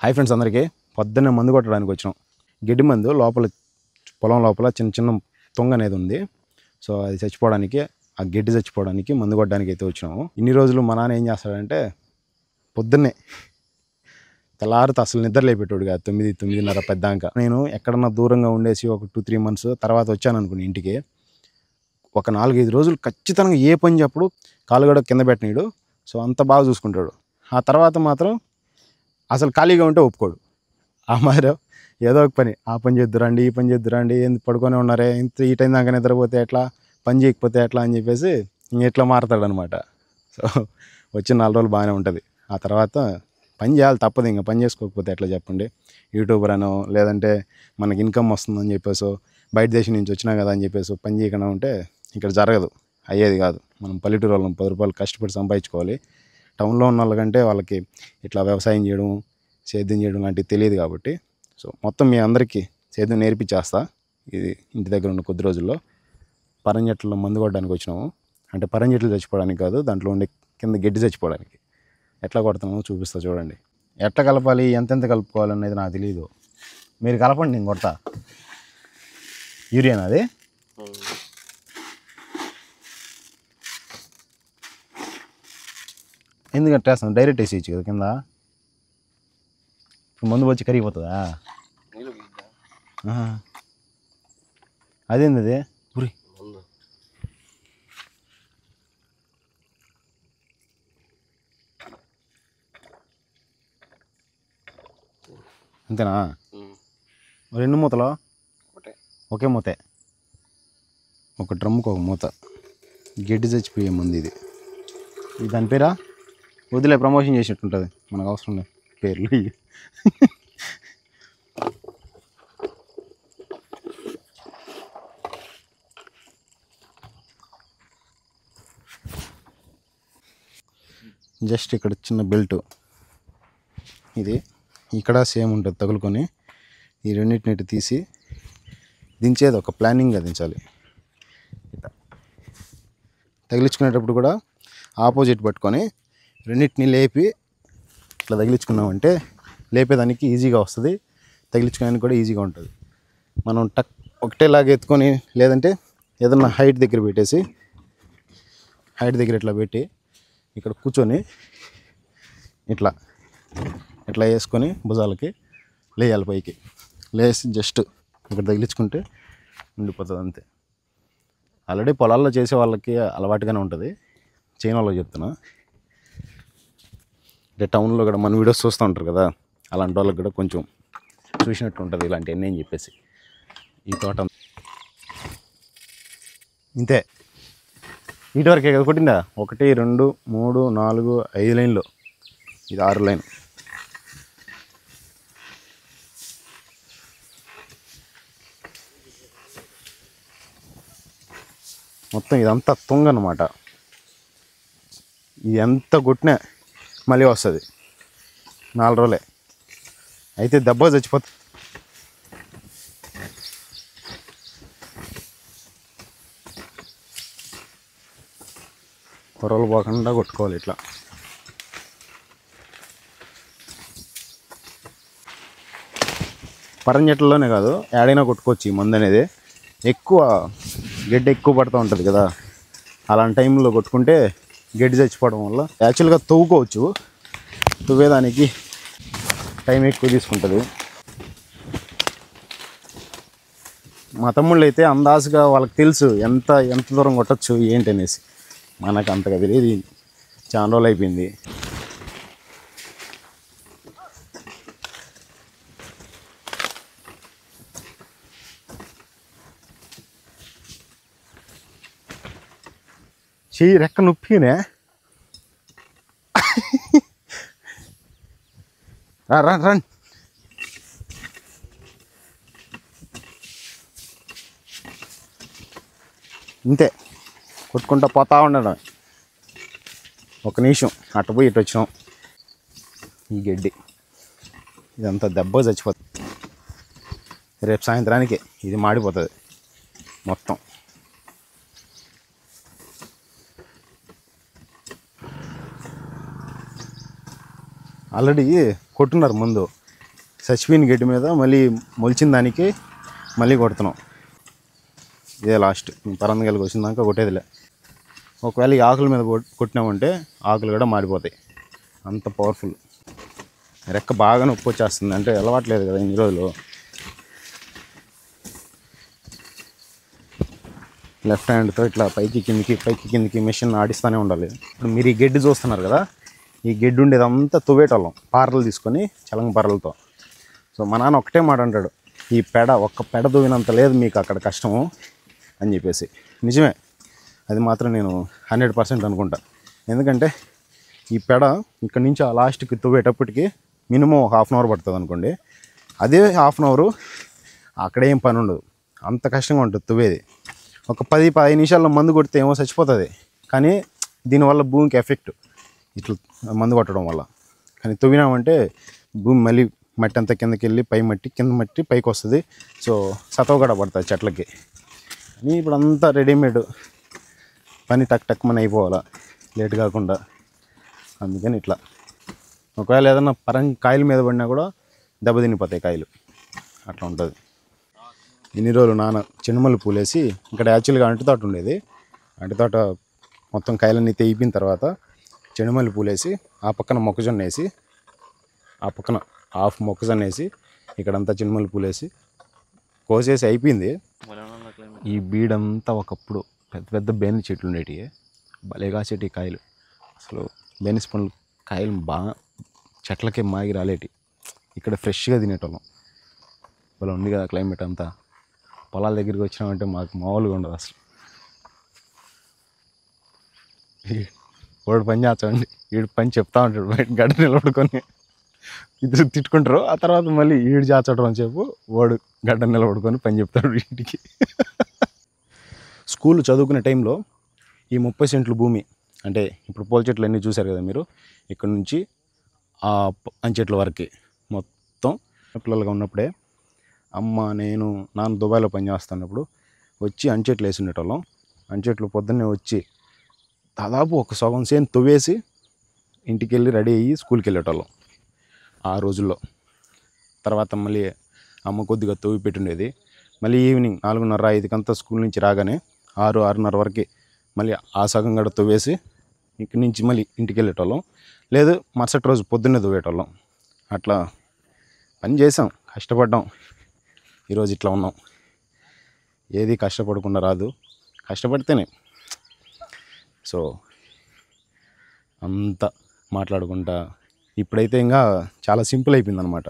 Hi friends అందరికీ పొద్దున్నే మందు కొట్టడానికి వచ్చాం. గడ్డి మందు లోపల పొలం లోపల చిన్న చిన్న తొంగ అనేది ఉంది. సో అది చచ్చిపోవడానికి, ఆ గడ్డి చచ్చిపోవడానికి మందు కొట్టడానికి అయితే వచ్చినాము. ఇన్ని రోజులు మా నాన్న ఏం చేస్తాడంటే పొద్దున్నే తెల్లారితో అసలు నిద్ర లేపెట్టాడు కాదు. 9-9:30 పెద్దాక నేను ఎక్కడన్నా దూరంగా ఉండేసి ఒక 2-3 మంత్స్ తర్వాత వచ్చాను అనుకుని ఇంటికి. ఒక 4-5 రోజులు ఖచ్చితంగా ఏ పని చెప్పడు, కాలు కూడా కింద పెట్టనీడు. సో అంత బాగా చూసుకుంటాడు. ఆ తర్వాత మాత్రం అసలు ఖాళీగా ఉంటే ఒప్పుకోడు. ఆ మాదిరి ఏదో ఒక పని, ఆ పని చేద్దురండి, ఈ పని చేద్దురండి, ఎందుకు పడుకొని ఉన్నారే, ఇంత ఈ టైం దాకా నిద్రపోతే ఎట్లా, పని చేయకపోతే ఎట్లా అని చెప్పేసి ఇట్లా మారుతాడనమాట. సో వచ్చిన 4 రోజులు బాగానే ఉంటుంది. ఆ తర్వాత పని చేయాలి, తప్పదు. ఇంకా పని చేసుకోకపోతే ఎట్లా చెప్పండి. యూట్యూబర్ అనో లేదంటే మనకి ఇన్కమ్ వస్తుందని చెప్పేసో, బయట దేశం నుంచి వచ్చినా కదా అని చెప్పేసి పని చేయకుండా ఉంటే ఇక్కడ జరగదు, అయ్యేది కాదు. మనం పల్లెటూరు వాళ్ళం 10 రూపాయలు కష్టపడి సంపాదించుకోవాలి. టౌన్లో ఉన్న వాళ్ళకంటే వాళ్ళకి ఇట్లా వ్యవసాయం చేయడం, సేద్యం చేయడం లాంటివి తెలియదు కాబట్టి సో మొత్తం మీ అందరికీ సేద్యం నేర్పించేస్తా. ఇది ఇంటి దగ్గర ఉన్న కొద్ది రోజుల్లో పరంజెట్లలో మందు కొట్టడానికి వచ్చినాము. అంటే పరంజెట్లు చచ్చిపోవడానికి కాదు, దాంట్లో ఉండే కింద గడ్డి చచ్చిపోవడానికి. ఎట్లా కొడతామో చూపిస్తా చూడండి. ఎట్లా కలపాలి, ఎంతెంత కలుపుకోవాలి అనేది నాకు తెలియదు. మీరు కలపండి, నేను కొడతా. యూరియానా అది? ఎందుకంటే వేస్తాను, డైరెక్ట్ వేసేయచ్చు కదా కింద. ఇప్పుడు మందు వచ్చి కరిగిపోతుందా? అదేంది అది? ఉరి అంతేనా? 2 మూతలు ఒకే మూతే, ఒక డ్రమ్ముకు ఒక మూత. గడ్డి చచ్చిపోయే మంది ఇది. దాని పేరా వదిలే, ప్రమోషన్ చేసినట్టుంటుంది, మనకు అవసరం లేదు పేర్లు. జస్ట్ ఇక్కడ చిన్న బెల్ట్, ఇది ఇక్కడ సేమ్ ఉంటుంది తగులుకొని. ఈ రెండింటిని తీసి దించేది ఒక ప్లానింగ్గా దించాలి. ఇట్లా తగిలించుకునేటప్పుడు కూడా ఆపోజిట్ పట్టుకొని రెండింటిని లేపి ఇట్లా తగిలించుకున్నామంటే లేపేదానికి ఈజీగా వస్తుంది, తగిలించుకోవడానికి కూడా ఈజీగా ఉంటుంది. మనం ఒకటేలాగా ఎత్తుకొని, లేదంటే ఏదన్నా హైట్ దగ్గర పెట్టేసి, హైట్ దగ్గర ఇట్లా పెట్టి ఇక్కడ కూర్చొని ఇట్లా ఇట్లా వేసుకొని భుజాలకి లేయాలి, పైకి లేసి జస్ట్ ఇక్కడ తగిలించుకుంటే ఉండిపోతుంది అంతే. ఆల్రెడీ పొలాల్లో చేసే వాళ్ళకి అలవాటుగానే ఉంటుంది, చేయని వాళ్ళకి చెప్తున్నా. అంటే టౌన్లో కూడా మన వీడియోస్ చూస్తూ ఉంటారు కదా, అలాంటి వాళ్ళకి కూడా కొంచెం చూసినట్టు ఉంటుంది ఇలాంటివన్నీ అని చెప్పేసి. ఈ తోట ఇంతే, ఇటు వరకే కదా కొట్టిందా? 1, 2, 3, 4, 5 లైన్లు, ఇది 6 లైన్. మొత్తం ఇదంతా తుంగ అన్నమాట. ఇది ఎంత కొట్టినా మళ్ళీ వస్తుంది, 4 రోజులే అయితే దెబ్బ చచ్చిపోతుంది. పొరలు పోకుండా కొట్టుకోవాలి ఇట్లా. పరంజెట్లలోనే కాదు, ఏడైనా కొట్టుకోవచ్చు ఈ మందు అనేది. ఎక్కువ గడ్డి ఎక్కువ పడుతూ ఉంటుంది కదా, అలాంటి టైంలో కొట్టుకుంటే గడ్డి చచ్చిపోవడం వల్ల యాక్చువల్గా తవ్వుకోవచ్చు, తువ్వేదానికి టైం ఎక్కువ తీసుకుంటుంది. మా తమ్ముళ్ళు అయితే అందాజుగా వాళ్ళకి తెలుసు ఎంత దూరం కొట్టచ్చు ఏంటి అనేసి. మనకు అంతగా తెలియదు, చాలా రోజులు అయిపోయింది. చెయ్యి రెక్క నొప్పినే. రన్ ఇంతే, కొట్టుకుంటా పోతా ఉండడం. 1 నిమిషం అటు పోయి ఇటు వచ్చినాం. ఈ గడ్డి ఇదంతా దెబ్బ చచ్చిపోతుంది. రేపు సాయంత్రానికి ఇది మాడిపోతుంది మొత్తం. ఆల్రెడీ కొట్టున్నారు ముందు, చచ్చిపోయిన గడ్డి మీద మళ్ళీ మొలిచిన దానికి మళ్ళీ కొడుతున్నాం. ఇదే లాస్ట్. పరందగలకి వచ్చిందాక కొట్టేదిలే. ఒకవేళ ఈ ఆకుల మీద కొట్టినామంటే ఆకులు కూడా మాడిపోతాయి, అంత పవర్ఫుల్. రెక్క బాగా నొప్పి వచ్చేస్తుంది, అంటే అలవాట్లేదు కదా ఇన్ని రోజులు. లెఫ్ట్ హ్యాండ్తో ఇట్లా పైకి కిందికి మెషిన్ ఆడిస్తూనే ఉండాలి. ఇప్పుడు మీరు ఈ గడ్డి చూస్తున్నారు కదా, ఈ గడ్డి ఉండేదంతా తువ్వేటోళ్ళం పారలు తీసుకొని, చలంగ పారలతో. సో మా నాన్న ఒకటే మాట అంటాడు, ఈ ఒక్క పెడ దువ్వినంత లేదు మీకు అక్కడ కష్టము అని చెప్పేసి. నిజమే, అది మాత్రం నేను 100% అనుకుంటా. ఎందుకంటే ఈ పెడ ఇక్కడ నుంచి ఆ లాస్ట్కి తువ్వేటప్పటికి మినిమం ఒక 1/2 అవర్ పడుతుంది అనుకోండి. అదే 1/2 అవర్ అక్కడ ఏం పని ఉండదు, అంత కష్టంగా ఉంటుంది తువ్వేది. ఒక 10-15 నిమిషాల్లో మందు కొడితే ఏమో చచ్చిపోతుంది, కానీ దీనివల్ల భూమికి ఎఫెక్ట్ ఇట్లా మందు కొట్టడం వల్ల. కానీ తువ్వినామంటే భూమి మళ్ళీ మట్టి అంతా కిందకి వెళ్ళి కింద మట్టి పైకి వస్తుంది. సో సతవ కూడా పడుతుంది చెట్లకి. అని ఇప్పుడు అంతా రెడీమేడ్ పని టక్ మన అయిపోవాలా లేట్ కాకుండా. అందుకని ఇట్లా ఒకవేళ ఏదైనా కాయల మీద పడినా కూడా దెబ్బతినిపోతాయి కాయలు, అట్లా ఉంటుంది. ఇన్ని రోజులు నాన్న చెనుమల్లి పూలేసి, ఇక్కడ యాక్చువల్గా అంటుతోట ఉండేది. అంటుతోట మొత్తం కాయలన్నీ తెగిపోయిన తర్వాత చెనుమల్లి పూలేసి, ఆ పక్కన మొక్కజొన్న వేసి, ఆ పక్కన హాఫ్ మొక్కజొన్న వేసి, ఇక్కడంతా చెనుమల్లి పూలేసి కోసేసి అయిపోయింది. ఈ బీడంతా ఒకప్పుడు పెద్ద పెద్ద బేని చెట్లు ఉండేటివి, భలేగా చెట్టు కాయలు. అసలు బేనిస్ పండ్లు కాయలు బాగా చెట్లకే మాగి రాలేటి. ఇక్కడ ఫ్రెష్గా తినేటోళ్ళం. ఇలా ఉంది కదా క్లైమేట్ అంతా. పొలాల దగ్గరికి వచ్చినామంటే మాకు మామూలుగా ఉండదు అసలు. వాడు పని చేస్తామండి, వీడు పని చెప్తా ఉంటాడు బయట గడ్డ నిలబడుకొని. ఇద్దరు తిట్టుకుంటారు, ఆ తర్వాత మళ్ళీ ఈడు చేర్చడం అని చెప్పు వాడు గడ్డ నిలబడుకొని పని చెప్తాడు ఇంటికి. స్కూల్ చదువుకునే టైంలో ఈ 30 సెంట్లు భూమి, అంటే ఇప్పుడు పూల చెట్లు అన్నీ చూశారు కదా మీరు, ఇక్కడ నుంచి ఆ అంచెట్ల వరకు మొత్తం పిల్లలుగా ఉన్నప్పుడే అమ్మ నేను నాన్న దుబాయ్లో పనిచేస్తున్నప్పుడు వచ్చి అంచెట్లు వేసి ఉండేటోళ్ళం. అంచెట్లు పొద్దున్నే వచ్చి దాదాపు ఒక సగం సేను తువ్వేసి ఇంటికి వెళ్ళి రెడీ అయ్యి స్కూల్కి వెళ్ళేటోళ్ళం ఆ రోజుల్లో. తర్వాత మళ్ళీ అమ్మ కొద్దిగా తవ్వి పెట్టుండేది. మళ్ళీ ఈవినింగ్ 4:30-5 స్కూల్ నుంచి రాగానే 6-6:30 వరకు మళ్ళీ ఆ సగం గడ తువ్వేసి ఇక్కడి నుంచి మళ్ళీ ఇంటికి వెళ్ళేటోళ్ళం. లేదు మరుసటి రోజు పొద్దున్నే దువ్వేటోళ్ళం. అట్లా పని చేసాం, కష్టపడ్డాం, ఈరోజు ఇట్లా ఉన్నాం. ఏది కష్టపడకుండా రాదు, కష్టపడితేనే. సో అంతా మాట్లాడుకుంటా ఇప్పుడైతే ఇంకా చాలా సింపుల్ అయిపోయింది అనమాట.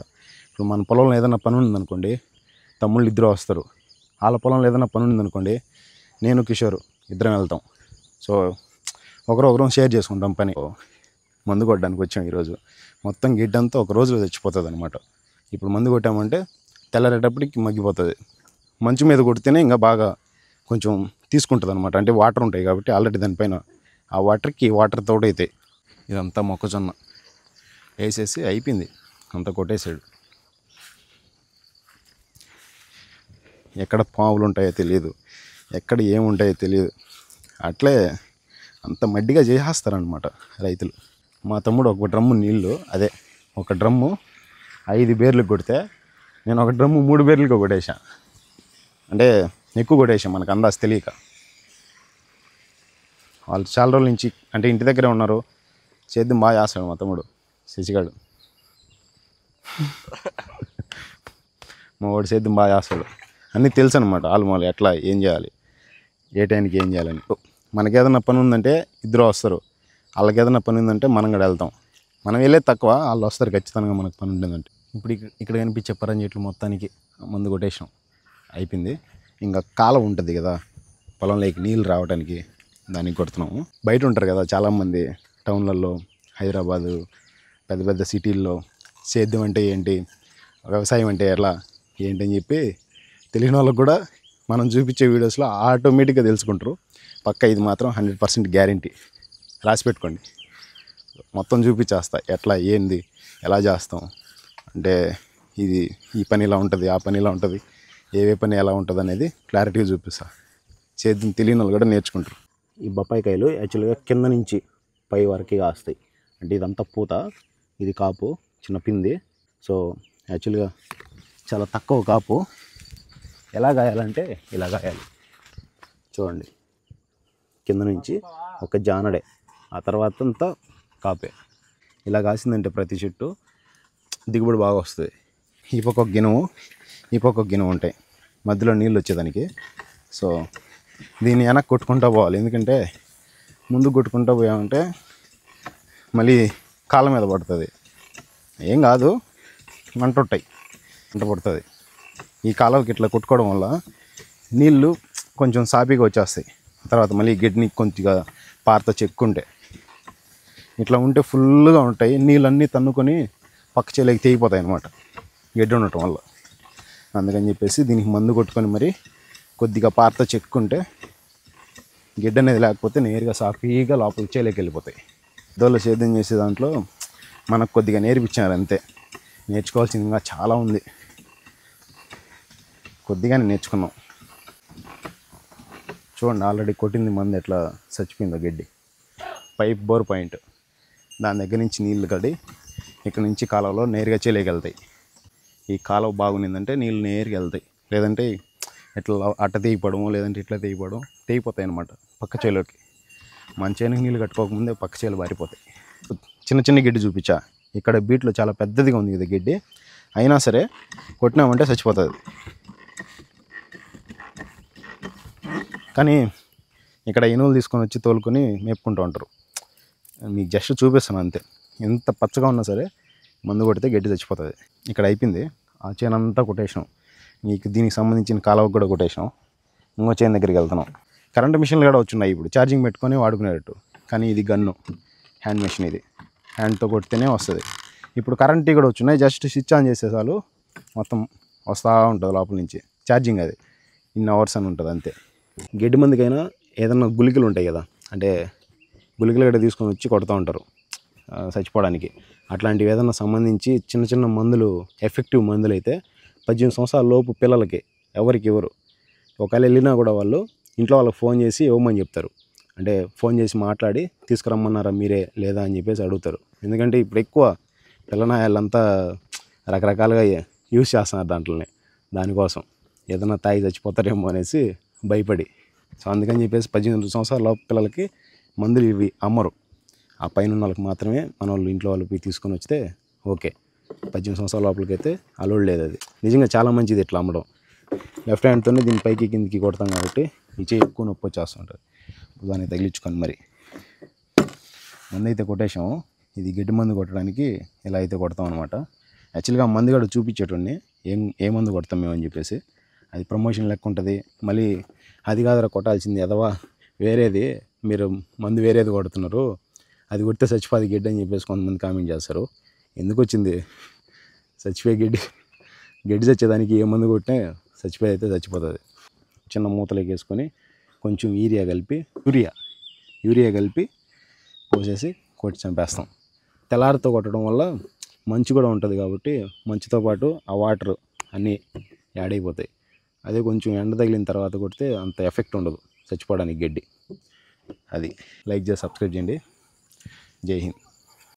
ఇప్పుడు మన పొలంలో ఏదైనా పని ఉందనుకోండి, తమ్ముళ్ళు ఇద్దరు వస్తారు. వాళ్ళ పొలంలో ఏదైనా పని ఉందనుకోండి, నేను కిషోర్ ఇద్దరం వెళ్తాం. సో ఒకరు షేర్ చేసుకుంటాం పని. మందు కొట్టడానికి వచ్చాం ఈరోజు. మొత్తం గిడ్డంతా ఒక రోజులో చచ్చిపోతుంది అనమాట. ఇప్పుడు మందు కొట్టామంటే తెల్లారేటప్పటికి మగ్గిపోతుంది. మంచు మీద కొడితేనే ఇంకా బాగా కొంచెం తీసుకుంటుంది అనమాట. అంటే వాటర్ ఉంటాయి కాబట్టి ఆల్రెడీ దానిపైన ఆ వాటర్ తోడైతాయి. ఇదంతా మొక్కజొన్న వేసేసి అయిపోయింది, అంతా కొట్టేసాడు. ఎక్కడ పాములు ఉంటాయో తెలియదు, ఎక్కడ ఏముంటాయో తెలియదు. అట్లే అంత మడ్డిగా చేసేస్తారనమాట రైతులు. మా తమ్ముడు ఒక డ్రమ్ము నీళ్ళు, అదే ఒక డ్రమ్ము 5 బేర్లకు కొడితే నేను ఒక డ్రమ్ము 3 బేర్లకు కొట్టేసా. అంటే ఎక్కువ కొట్టేసాం మనకు అందాజు తెలియక. వాళ్ళు చాలా రోజుల నుంచి అంటే ఇంటి దగ్గరే ఉన్నారు. సేద్యం బాగా చేస్తాడు మా తమ్ముడు శశిగాడు. మా వాడు సేద్యం బాగా చేస్తాడు, అన్నీ తెలుసు అనమాట. ఆల్మోల్ ఎట్లా ఏం చేయాలి, ఏ టైంకి ఏం చేయాలని. మనకి ఏదైనా పని ఉందంటే ఇద్దరు వస్తారు, వాళ్ళకి ఏదైనా పని ఉందంటే మనం కూడా వెళ్తాం. మనం వెళ్ళేది తక్కువ, వాళ్ళు వస్తారు ఖచ్చితంగా మనకు పని ఉంటుందంటే. ఇప్పుడు ఇక్కడ కనిపించే పరం చెట్లు మొత్తానికి మందు కొట్టేసాం, అయిపోయింది. ఇంకా కాలం ఉంటుంది కదా పొలంలోకి నీళ్ళు రావడానికి, దానికి కొడుతున్నాము. బయట ఉంటారు కదా చాలామంది టౌన్లలో, హైదరాబాదు పెద్ద పెద్ద సిటీల్లో సేద్యం అంటే ఏంటి, వ్యవసాయం అంటే ఎలా ఏంటని చెప్పి తెలియని వాళ్ళకు కూడా మనం చూపించే వీడియోస్లో ఆటోమేటిక్గా తెలుసుకుంటారు. పక్క ఇది మాత్రం 100% గ్యారంటీ, రాసి పెట్టుకోండి. మొత్తం చూపించేస్తా ఎట్లా ఏంది ఎలా చేస్తాం అంటే, ఇది ఈ పని ఇలా ఉంటుంది, ఆ పని ఇలా ఉంటుంది, ఏ పని ఎలా ఉంటుంది అనేది క్లారిటీగా చూపిస్తా. సేద్యం తెలియని వాళ్ళు కూడా నేర్చుకుంటారు. ఈ బొప్పాయి కాయలు యాక్చువల్గా కింద నుంచి పై వరకు కాస్తాయి. అంటే ఇదంతా పూత, ఇది కాపు చిన్న పింది. సో యాక్చువల్గా చాలా తక్కువ కాపు. ఎలా గాయాలంటే ఇలా గాయాలి. చూడండి, కింద నుంచి ఒక జానడే, ఆ తర్వాత అంతా కాపే. ఇలా కాసిందంటే ప్రతి చెట్టు దిగుబడి బాగా వస్తుంది. ఈ పక్క ఒక గినుము, ఈ పక్క ఒక గినుము ఉంటాయి, మధ్యలో నీళ్ళు వచ్చేదానికి. సో దీన్ని వెనక్కి కొట్టుకుంటూ పోవాలి, ఎందుకంటే ముందు కొట్టుకుంటూ పోయామంటే మళ్ళీ కాళ్ళ మీద పడుతుంది. ఏం కాదు, మంట పడుతుంది. ఈ కాలువకి ఇట్లా కొట్టుకోవడం వల్ల నీళ్ళు కొంచెం సాపీగా వచ్చేస్తాయి. తర్వాత మళ్ళీ గడ్డిని కొద్దిగా పారతో చెక్కుంటే ఇట్లా ఉంటే ఫుల్గా ఉంటాయి, నీళ్ళన్నీ తన్నుకొని పక్క చేలకి తెగిపోతాయి అన్నమాట గడ్డి ఉండటం వల్ల. అందుకని చెప్పేసి దీనికి మందు కొట్టుకొని మరి కొద్దిగా పారతో చెక్కుంటే గడ్డి అనేది లేకపోతే నేరుగా సాఫీగా లోపల చేలోకి వెళ్ళిపోతాయి. దోళ్ళు సేద్యం చేసే దాంట్లో మనకు కొద్దిగా నేర్పించారు అంతే. నేర్చుకోవాల్సింది ఇంకా చాలా ఉంది, కొద్దిగానే నేర్చుకున్నాం. చూడండి, ఆల్రెడీ కొట్టింది మంది ఎట్లా చచ్చిపోయిందో గడ్డి. పైప్ బోర్ పాయింట్, దాని దగ్గర నుంచి నీళ్ళు కడి ఇక్కడ నుంచి కాలువలో నేరుగా చేలోకి వెళ్తాయి. ఈ కాలువ బాగుండిందంటే నీళ్ళు నేరుగా వెళ్తాయి, లేదంటే ఇట్లా అట్ట తెగిపోవడము, లేదంటే ఇట్లా తెగిపోతాయి అన్నమాట పక్క చేలోకి. మన చేనుకి నీళ్ళు కట్టుకోకముందే పక్క చేలు బారిపోతాయి. చిన్న చిన్న గడ్డి చూపించా, ఇక్కడ బీట్లో చాలా పెద్దదిగా ఉంది ఇది గడ్డి, అయినా సరే కొట్టినామంటే చచ్చిపోతుంది. కానీ ఇక్కడ ఎనువులు తీసుకొని వచ్చి తోలుకొని మేపుకుంటూ ఉంటారు. మీకు జస్ట్ చూపిస్తాను అంతే. ఎంత పచ్చగా ఉన్నా సరే మందు కొడితే గడ్డి చచ్చిపోతుంది. ఇక్కడ అయిపోయింది, ఆ చేను అంతా కొట్టేసాం. మీకు దీనికి సంబంధించిన కాలువకు కూడా కొట్టేసాం. ఇంకో చేను దగ్గరికి వెళ్తున్నాం. కరెంట్ మిషన్లు కూడా వచ్చున్నాయి ఇప్పుడు, ఛార్జింగ్ పెట్టుకొని వాడుకునేటట్టు. కానీ ఇది గన్ను, హ్యాండ్ మిషన్. ఇది హ్యాండ్తో కొడితేనే వస్తుంది. ఇప్పుడు కరెంట్ కూడా వచ్చున్నాయి, జస్ట్ స్విచ్ ఆన్ చేసే చాలు మొత్తం వస్తూ ఉంటుంది లోపల నుంచి. ఛార్జింగ్ అది ఇన్ అవర్స్ అని ఉంటుంది అంతే. గడ్డి మందుకైనా ఏదన్నా గుళికలు ఉంటాయి కదా, అంటే గుళికలు కూడా తీసుకొని వచ్చి కొడుతూ ఉంటారు చచ్చిపోవడానికి. అట్లాంటివి ఏదన్నా సంబంధించి చిన్న చిన్న మందులు, ఎఫెక్టివ్ మందులు అయితే 18 సంవత్సరాల లోపు పిల్లలకి ఎవరికి ఇవ్వరు. ఒకవేళ వెళ్ళినా కూడా వాళ్ళు ఇంట్లో వాళ్ళకి ఫోన్ చేసి ఇవ్వమని చెప్తారు. అంటే ఫోన్ చేసి మాట్లాడి తీసుకురమ్మన్నారా మీరే లేదా అని చెప్పేసి అడుగుతారు. ఎందుకంటే ఇప్పుడు ఎక్కువ పిల్లనాయాలంతా రకరకాలుగా యూజ్ చేస్తున్నారు దాంట్లోనే. దానికోసం ఏదైనా తాగి చచ్చిపోతారేమో అనేసి భయపడి. సో అందుకని చెప్పేసి 18 సంవత్సరాల లోపు పిల్లలకి మందులు ఇవి అమ్మరు. ఆ పైన ఉన్న వాళ్ళకి మాత్రమే మన వాళ్ళు ఇంట్లో వాళ్ళు పోయి తీసుకొని వస్తే ఓకే. 18 సంవత్సరాల లోపలికైతే అలౌడ్ లేదు. అది నిజంగా చాలా మంచిది ఇట్లా అమ్మడం. లెఫ్ట్ హ్యాండ్తోనే దీన్ని పైకి కిందికి కొడతాం కాబట్టి ఈ చేయి ఎక్కువ నొప్పి వచ్చేస్తుంటుంది. దాన్ని తగిలించుకొని మరి మందు అయితే కొట్టేసాము. ఇది గడ్డి మందు కొట్టడానికి ఇలా అయితే కొడతాం అనమాట. యాక్చువల్గా మందు కూడా చూపించేటండి ఏ మందు కొడతాం మేము అని చెప్పేసి. అది ప్రమోషన్ లెక్క ఉంటుంది. మళ్ళీ అది కాదురా కొట్టాల్సింది ఎదవా, వేరేది మీరు మందు వేరేది కొడుతున్నారు, అది కొడితే చచ్చిపోది గడ్డి అని చెప్పేసి కొంతమంది కామెంట్ చేస్తారు. ఎందుకు వచ్చింది చచ్చిపోయే గడ్డి చచ్చేదానికి ఏ మందు కొట్టినా చచ్చిపోయి అయితే చచ్చిపోతుంది. చిన్న మూతలోకి వేసుకొని కొంచెం యూరియా కలిపి పోసేసి కొట్టి చంపేస్తాం. తెల్లారితో కొట్టడం వల్ల మంచు కూడా ఉంటుంది కాబట్టి మంచుతో పాటు ఆ వాటర్ అన్నీ యాడ్ అయిపోతాయి. అదే కొంచెం ఎండ తగిలిన తర్వాత కొడితే అంత ఎఫెక్ట్ ఉండదు చచ్చిపోవడానికి గడ్డి. అది లైక్ చేసి సబ్స్క్రైబ్ చేయండి. జై హింద్.